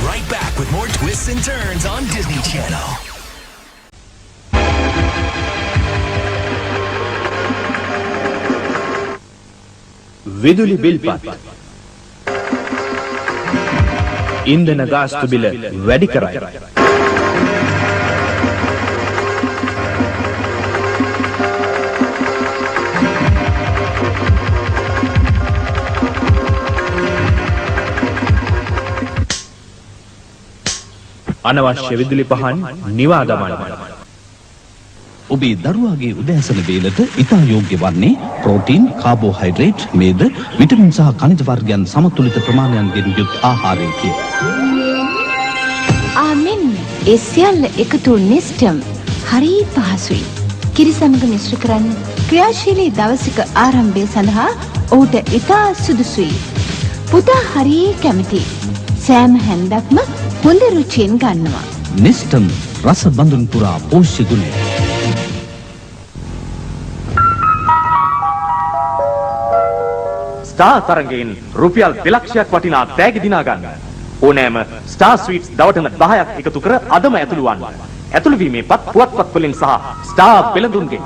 right back with more twists and turns on Disney Channel. විදුලි බිල්පත් ඉන්ධන ගාස්තු බිල වැඩි කරයි. අනවශ්‍ය විදුලි පහන් නිවා දමන්න. ඔබේ දරුවාගේ උදෑසන වේලට ඉතා යෝග්‍ය වන්නේ ප්‍රෝටීන්, කාබෝහයිඩ්‍රේට්, මේද, විටමින් සහ ಖನಿಜ වර්ගයන් සමතුලිත ප්‍රමාණයන්ගෙන් යුත් ආහාරයකි. ආමෙන්. ඒ සියල්ල එකතු නිස්ටම් හරි පහසුයි. කිරි සමග මිශ්‍ර කරන්න ක්‍රියාශීලී දවසක ආරම්භය සඳහා ඔහුට ඉතා සුදුසුයි. පුතා හරි කැමති. සෑම හැන්දක්ම හොඳ රුචියෙන් ගන්නවා. නිස්ටම් රස බඳුන් පුරා පෝෂ්‍ය ගුණය. ස්ටාර් තරඟයෙන් රුපියල් 2 ලක්ෂයක් වටිනා තෑගි දිනා ගන්න. ඕනෑම ස්ටාර් ස්වීට්ස් දවටන 10ක් එකතු කර අදම ඇතුළු වන්න. ඇතුළු වීමේ පුවත්පත් වලින් සහ ස්ටාර් පෙළඳුන්ගෙන්